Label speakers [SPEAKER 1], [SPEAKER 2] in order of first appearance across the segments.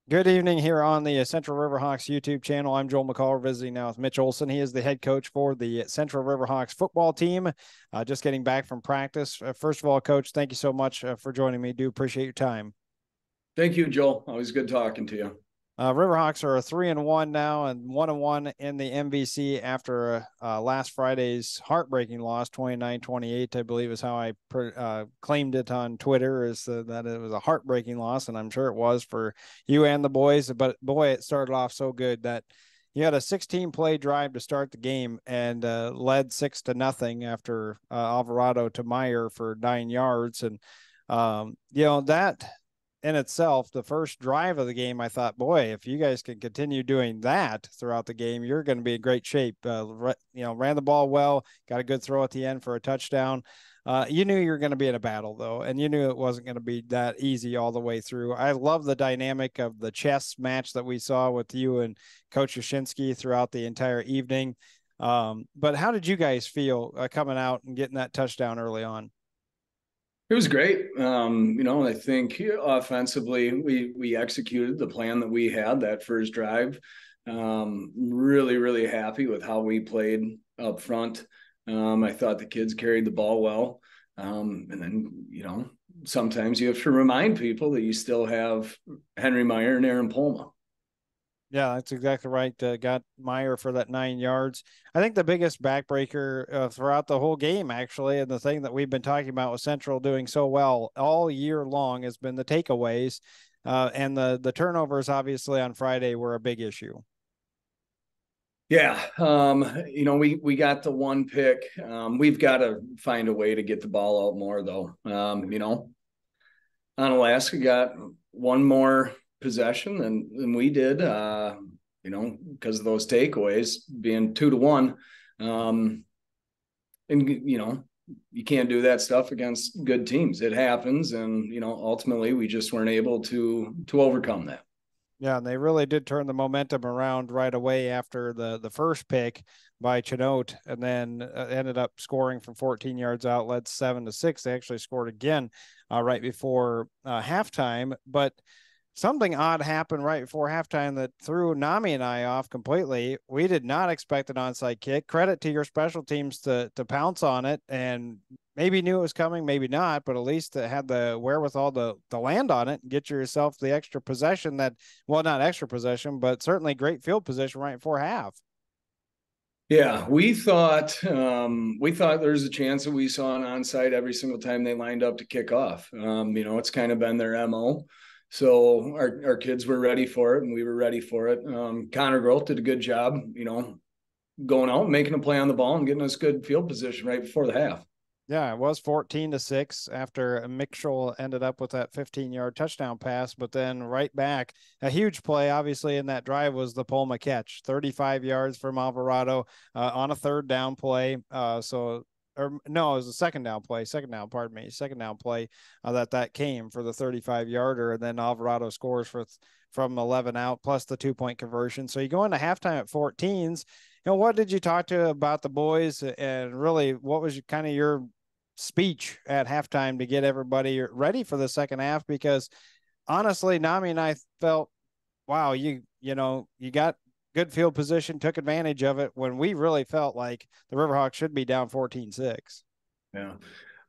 [SPEAKER 1] Good evening here on the Central Riverhawks YouTube channel. I'm Joel McCall, visiting now with Mitch Olson. He is the head coach for the Central Riverhawks football team. Just getting back from practice. First of all, Coach, thank you so much for joining me. Do appreciate your time.
[SPEAKER 2] Thank you, Joel. Always good talking to you.
[SPEAKER 1] Riverhawks are 3-1 now and 1-1 in the MVC after last Friday's heartbreaking loss, 29-28, I believe is how I claimed it on Twitter, is that it was a heartbreaking loss, and I'm sure it was for you and the boys. But boy, it started off so good that you had a 16-play drive to start the game and led 6-0 after Alvarado to Meyer for 9 yards. And, that in itself, the first drive of the game, I thought, boy, if you guys can continue doing that throughout the game, you're going to be in great shape. Ran the ball well, got a good throw at the end for a touchdown. You knew you were going to be in a battle, though, and you knew it wasn't going to be that easy all the way through. I love the dynamic of the chess match that we saw with you and Coach Yashinsky throughout the entire evening. But how did you guys feel coming out and getting that touchdown early on?
[SPEAKER 2] It was great. I think offensively we executed the plan that we had that first drive. Really, really happy with how we played up front. I thought the kids carried the ball well. And then, sometimes you have to remind people that you still have Henry Meyer and Aaron Polma.
[SPEAKER 1] Yeah, that's exactly right. Got Meyer for that 9 yards. I think the biggest backbreaker throughout the whole game, actually, and the thing that we've been talking about with Central doing so well all year long has been the takeaways. And the turnovers, obviously, on Friday were a big issue.
[SPEAKER 2] Yeah. We got the one pick. We've got to find a way to get the ball out more, though. Onalaska got one more possession than we did, because of those takeaways being 2-1. You can't do that stuff against good teams. It happens. And, ultimately we just weren't able to overcome that.
[SPEAKER 1] Yeah, and they really did turn the momentum around right away after the first pick by Chinote, and then ended up scoring from 14 yards out, led 7-6. They actually scored again right before halftime, but something odd happened right before halftime that threw Nami and I off completely. We did not expect an onside kick. Credit to your special teams to pounce on it, and maybe knew it was coming, maybe not, but at least it had the wherewithal to land on it and get yourself the extra possession not extra possession, but certainly great field position right before half.
[SPEAKER 2] Yeah, we thought there's a chance that we saw an onside every single time they lined up to kick off. It's kind of been their MO. So our kids were ready for it, and we were ready for it. Connor Groth did a good job, going out and making a play on the ball and getting us good field position right before the half.
[SPEAKER 1] Yeah, it was 14-6 after Mitchell ended up with that 15-yard touchdown pass, but then right back, a huge play, obviously, in that drive was the Polma catch, 35 yards from Alvarado on a third down play. It was a second down play that came for the 35-yarder, and then Alvarado scores from 11 out plus the 2-point conversion. So you go into halftime at 14s. What did you talk to about the boys, and really what was kind of your speech at halftime to get everybody ready for the second half? Because honestly, Nami and I felt, wow, you got good field position, took advantage of it when we really felt like the Riverhawks should be down 14-6.
[SPEAKER 2] Yeah.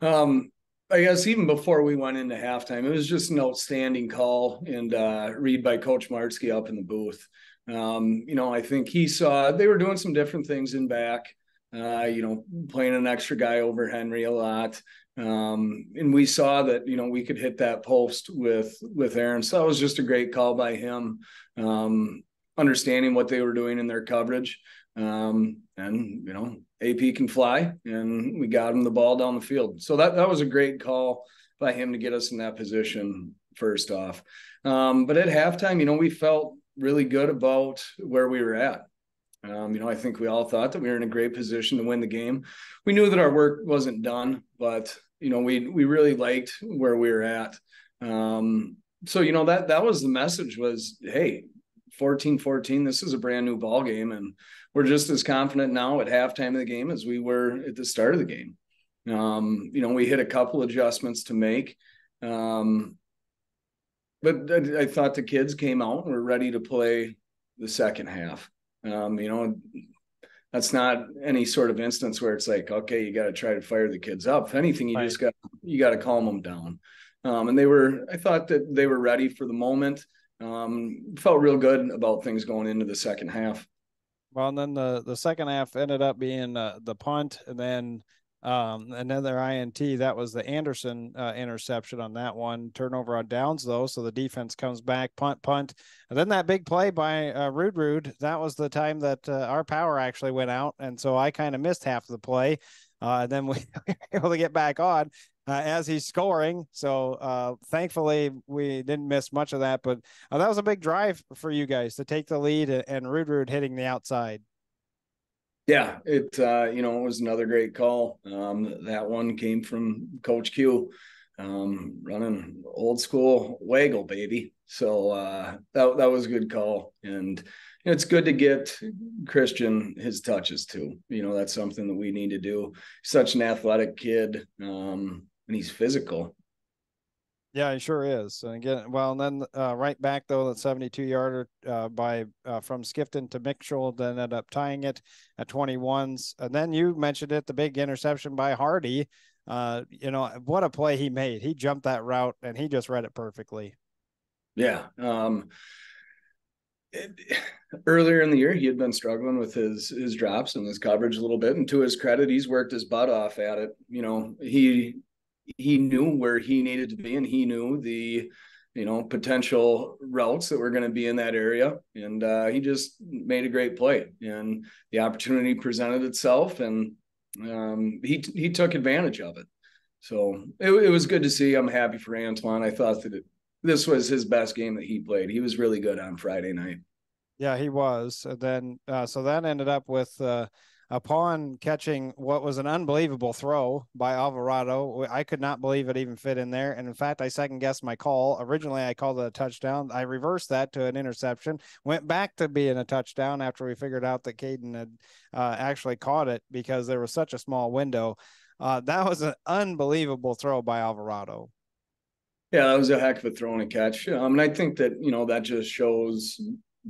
[SPEAKER 2] I guess even before we went into halftime, it was just an outstanding call and read by Coach Martsky up in the booth. I think he saw they were doing some different things in back, playing an extra guy over Henry a lot. And we saw that, we could hit that post with Aaron. So that was just a great call by him, understanding what they were doing in their coverage. AP can fly, and we got him the ball down the field. So that was a great call by him to get us in that position first off. But at halftime, we felt really good about where we were at. I think we all thought that we were in a great position to win the game. We knew that our work wasn't done, but we really liked where we were at. That was the message was, hey, 14-14, this is a brand new ball game, and we're just as confident now at halftime of the game as we were at the start of the game. We hit a couple adjustments to make. but I thought the kids came out and were ready to play the second half. That's not any sort of instance where it's like, okay, you got to try to fire the kids up. If anything,
[SPEAKER 1] Right.
[SPEAKER 2] you got to calm them down. And I thought that they were ready for the moment. Felt real good about things going into the second half.
[SPEAKER 1] Well, and then the second half ended up being the punt, and then another INT. That was the Anderson interception on that one. Turnover on downs though, so the defense comes back, punt, and then that big play by Rude. That was the time that our power actually went out, and so I kind of missed half of the play. And then we were able to get back on as he's scoring. So thankfully we didn't miss much of that, but that was a big drive for you guys to take the lead and Rude hitting the outside.
[SPEAKER 2] Yeah, it was another great call. That one came from Coach Q, running old school waggle, baby. So that was a good call, and it's good to get Christian his touches too. That's something that we need to do. Such an athletic kid, and he's physical.
[SPEAKER 1] Yeah, he sure is. And again, well, and then right back though, that 72-yarder by from Skifton to Mitchell, then ended up tying it at 21s. And then you mentioned it, the big interception by Hardy. What a play he made. He jumped that route and he just read it perfectly.
[SPEAKER 2] Yeah. Earlier in the year, he had been struggling with his drops and his coverage a little bit. And to his credit, he's worked his butt off at it. He knew where he needed to be, and he knew the potential routes that were going to be in that area, and he just made a great play, and the opportunity presented itself, and he took advantage of it. So it was good to see. I'm happy for Antoine. I thought that this was his best game that he played. He was really good on Friday night.
[SPEAKER 1] Yeah, he was. And then so that ended up with upon catching what was an unbelievable throw by Alvarado. I could not believe it even fit in there. And in fact, I second guessed my call. Originally, I called it a touchdown. I reversed that to an interception, went back to being a touchdown after we figured out that Caden had actually caught it because there was such a small window. That was an unbelievable throw by Alvarado.
[SPEAKER 2] Yeah, that was a heck of a throw and a catch. And I think that, that just shows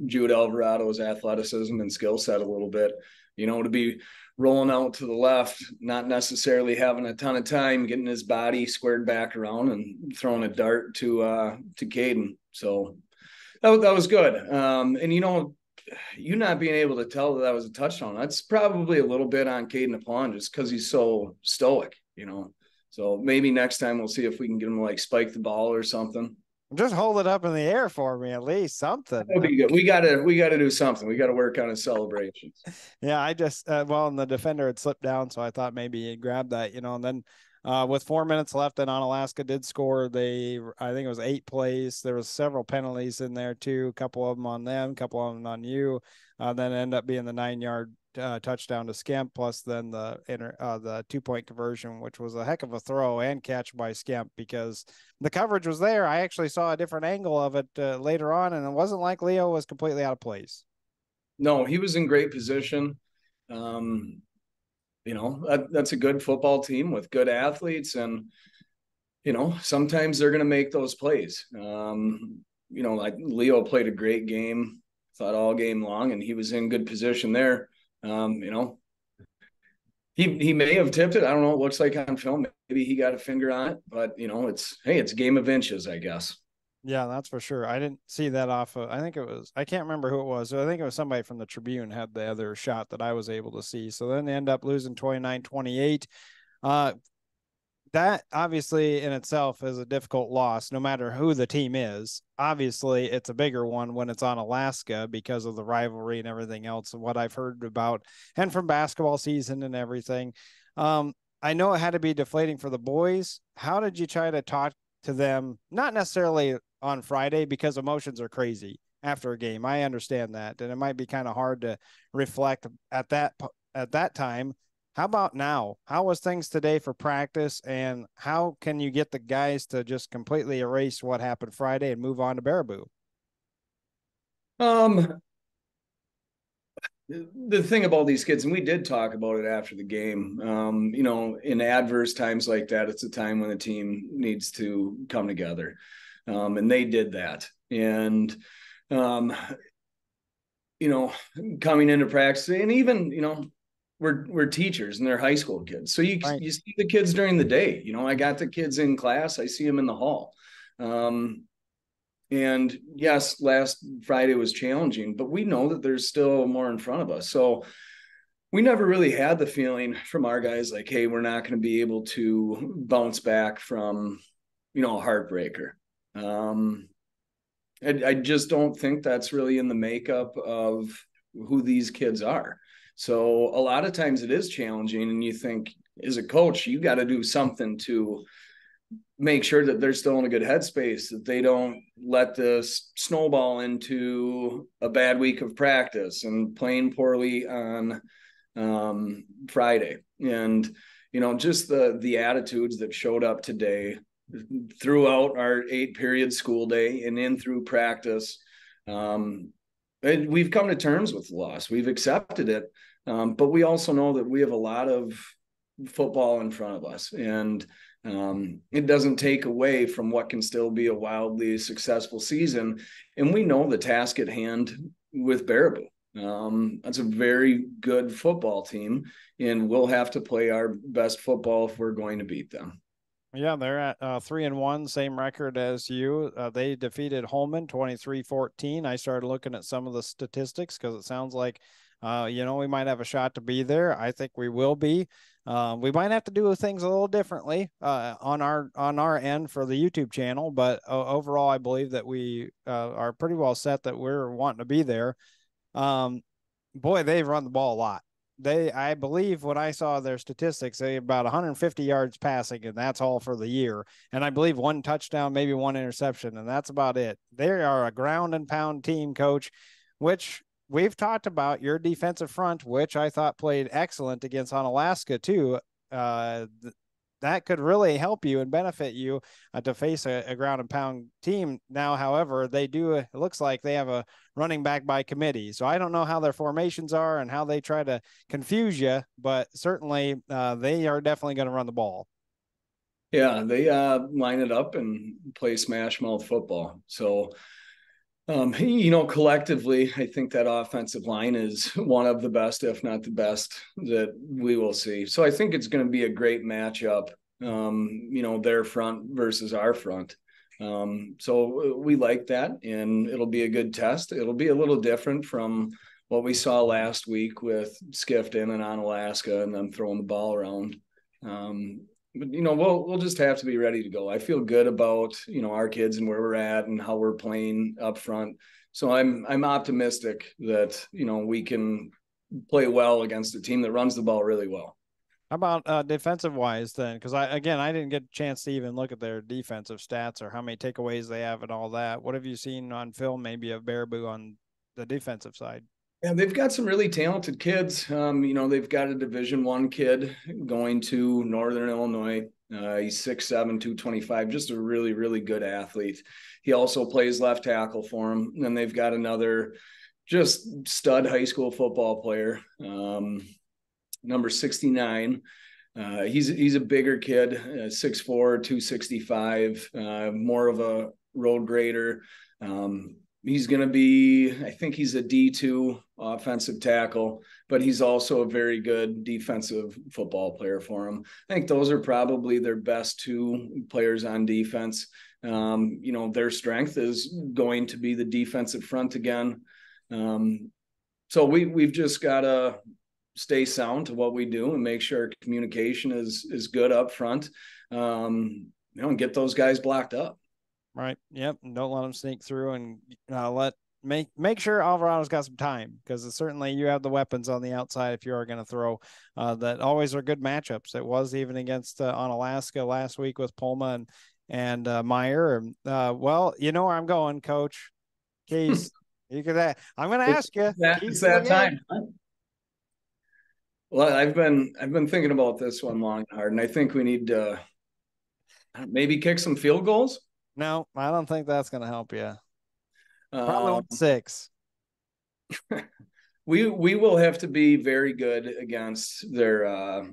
[SPEAKER 2] Jude Alvarado's athleticism and skill set a little bit. To be rolling out to the left, not necessarily having a ton of time, getting his body squared back around and throwing a dart to Caden. So that was good. And you not being able to tell that was a touchdown, that's probably a little bit on Caden Apon just because he's so stoic. So maybe next time we'll see if we can get him to spike the ball or something.
[SPEAKER 1] Just hold it up in the air for me, at least something.
[SPEAKER 2] That'll be good. We gotta do something. We gotta work on his celebrations.
[SPEAKER 1] Yeah, I just and the defender had slipped down, so I thought maybe he'd grab that, and then with 4 minutes left, and Onalaska did score. I think it was 8 plays. There was several penalties in there too. A couple of them on them, a couple of them on you. Then end up being the 9-yard touchdown to Skemp, plus then the 2-point conversion, which was a heck of a throw and catch by Skemp because the coverage was there. I actually saw a different angle of it later on, and it wasn't like Leo was completely out of place.
[SPEAKER 2] No, he was in great position. That's a good football team with good athletes, and sometimes they're going to make those plays. Like Leo played a great game, thought all game long, and he was in good position there. He may have tipped it. I don't know. It looks like on film, maybe he got a finger on it, but it's a game of inches, I guess.
[SPEAKER 1] Yeah, that's for sure. I didn't see that off of, I can't remember who it was. I think it was somebody from the Tribune had the other shot that I was able to see. So then they end up losing 29-28. That obviously in itself is a difficult loss, no matter who the team is. Obviously, it's a bigger one when it's on Alaska because of the rivalry and everything else and what I've heard about and from basketball season and everything. I know it had to be deflating for the boys. How did you try to talk to them? Not necessarily on Friday because emotions are crazy after a game. I understand that. And it might be kind of hard to reflect at that time. How about now? How was things today for practice, and how can you get the guys to just completely erase what happened Friday and move on to Baraboo?
[SPEAKER 2] The thing about these kids, and we did talk about it after the game, in adverse times like that, it's a time when the team needs to come together. And they did that. And, um, coming into practice, and even, we're teachers and they're high school kids. So
[SPEAKER 1] Right.
[SPEAKER 2] you see the kids during the day. I got the kids in class. I see them in the hall. And yes, last Friday was challenging, but we know that there's still more in front of us. So we never really had the feeling from our guys like, hey, we're not going to be able to bounce back from, a heartbreaker. I just don't think that's really in the makeup of who these kids are. So a lot of times it is challenging, and you think, as a coach, you got to do something to make sure that they're still in a good headspace, that they don't let this snowball into a bad week of practice and playing poorly on Friday. And, just the attitudes that showed up today throughout our 8-period school day and in through practice. And we've come to terms with the loss. We've accepted it. But we also know that we have a lot of football in front of us. And it doesn't take away from what can still be a wildly successful season. And we know the task at hand with Baraboo. That's a very good football team, and we'll have to play our best football if we're going to beat them.
[SPEAKER 1] Yeah, they're at 3-1, same record as you. They defeated Holman 23-14. I started looking at some of the statistics because it sounds like, we might have a shot to be there. I think we will be. We might have to do things a little differently on our end for the YouTube channel, but overall, I believe that we are pretty well set that we're wanting to be there. Boy, they've run the ball a lot. I believe when I saw their statistics, they about 150 yards passing, and that's all for the year. And I believe one touchdown, maybe one interception, and that's about it. They are a ground and pound team, coach, which we've talked about your defensive front, which I thought played excellent against Onalaska too. That could really help you and benefit you to face a ground and pound team. Now, however, it looks like they have a running back by committee. So I don't know how their formations are and how they try to confuse you, but certainly they are definitely going to run the ball.
[SPEAKER 2] Yeah, they line it up and play smash mouth football. So, collectively, I think that offensive line is one of the best, if not the best, that we will see. So I think it's going to be a great matchup, their front versus our front. So we like that, and it'll be a good test. It'll be a little different from what we saw last week with Skifton and Onalaska and them throwing the ball around. But we'll just have to be ready to go. I feel good about our kids and where we're at and how we're playing up front. So I'm optimistic that we can play well against a team that runs the ball really well.
[SPEAKER 1] How about defensive wise then? Because I didn't get a chance to even look at their defensive stats or how many takeaways they have and all that. What have you seen on film, maybe of Baraboo on the defensive side?
[SPEAKER 2] Yeah, they've got some really talented kids. They've got a Division I kid going to Northern Illinois. He's 6'7", 225, just a really, really good athlete. He also plays left tackle for him. And then they've got another just stud high school football player, number 69. He's a bigger kid, 6'4", 265, more of a road grader. He's going to be, I think he's a D2 offensive tackle, but he's also a very good defensive football player for him. I think those are probably their best two players on defense. Their strength is going to be the defensive front again. So we've just got to stay sound to what we do and make sure communication is good up front, and get those guys blocked up.
[SPEAKER 1] Right. Yep. And don't let them sneak through and make sure Alvarado's got some time because certainly you have the weapons on the outside if you are going to throw. That always are good matchups. It was even against Onalaska last week with Pulma and Meyer. Well, you know where I'm going, Coach. Keys. I'm going to ask you.
[SPEAKER 2] It's that time. Well, I've been thinking about this one long and hard, and I think we need to maybe kick some field goals.
[SPEAKER 1] No, I don't think that's going to help you. Probably
[SPEAKER 2] Um,
[SPEAKER 1] 6.
[SPEAKER 2] we will have to be very good against their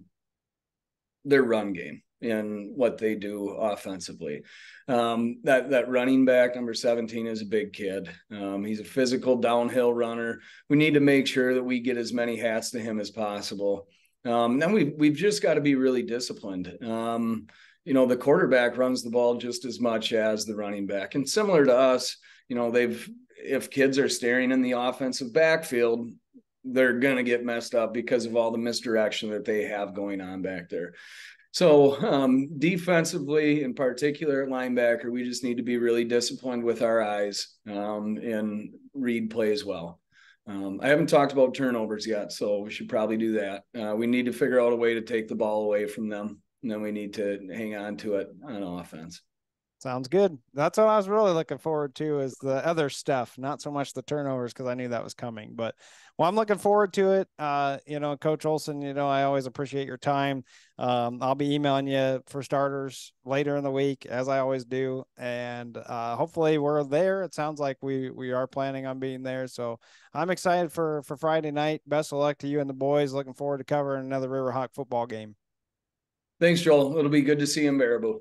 [SPEAKER 2] run game. in what they do offensively. That running back, number 17, is a big kid. He's a physical downhill runner. We need to make sure that we get as many hats to him as possible. Then we've just got to be really disciplined. The quarterback runs the ball just as much as the running back. And similar to us, if kids are staring in the offensive backfield, they're going to get messed up because of all the misdirection that they have going on back there. So defensively, in particular at linebacker, we just need to be really disciplined with our eyes and read plays well. I haven't talked about turnovers yet, so we should probably do that. We need to figure out a way to take the ball away from them, and then we need to hang on to it on offense.
[SPEAKER 1] Sounds good. That's what I was really looking forward to, is the other stuff, not so much the turnovers, because I knew that was coming. But well, I'm looking forward to it. Coach Olson, I always appreciate your time. I'll be emailing you for starters later in the week, as I always do. And hopefully we're there. It sounds like we are planning on being there. So I'm excited for Friday night. Best of luck to you and the boys. Looking forward to covering another Riverhawk football game.
[SPEAKER 2] Thanks, Joel. It'll be good to see you in Baraboo.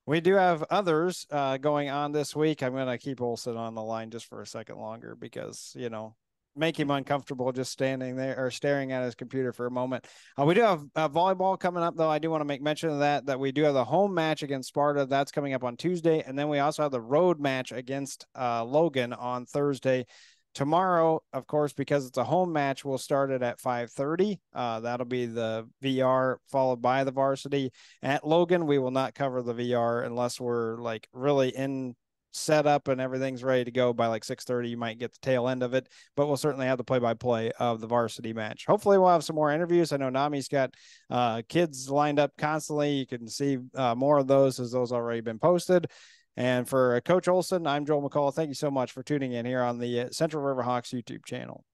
[SPEAKER 1] We do have others going on this week. I'm going to keep Olson on the line just for a second longer because, make him uncomfortable just standing there or staring at his computer for a moment. We do have volleyball coming up, though. I do want to make mention of that we do have the home match against Sparta. That's coming up on Tuesday. And then we also have the road match against Logan on Thursday. Tomorrow, of course, because it's a home match, we'll start it at 5:30. That'll be the VR followed by the varsity. At Logan, we will not cover the VR unless we're like really in setup and everything's ready to go by like 6:30. You might get the tail end of it, but we'll certainly have the play-by-play of the varsity match. Hopefully we'll have some more interviews. I know Nami's got kids lined up constantly. You can see more of those as those already been posted. And for Coach Olson, I'm Joel McCall. Thank you so much for tuning in here on the Central Riverhawks YouTube channel.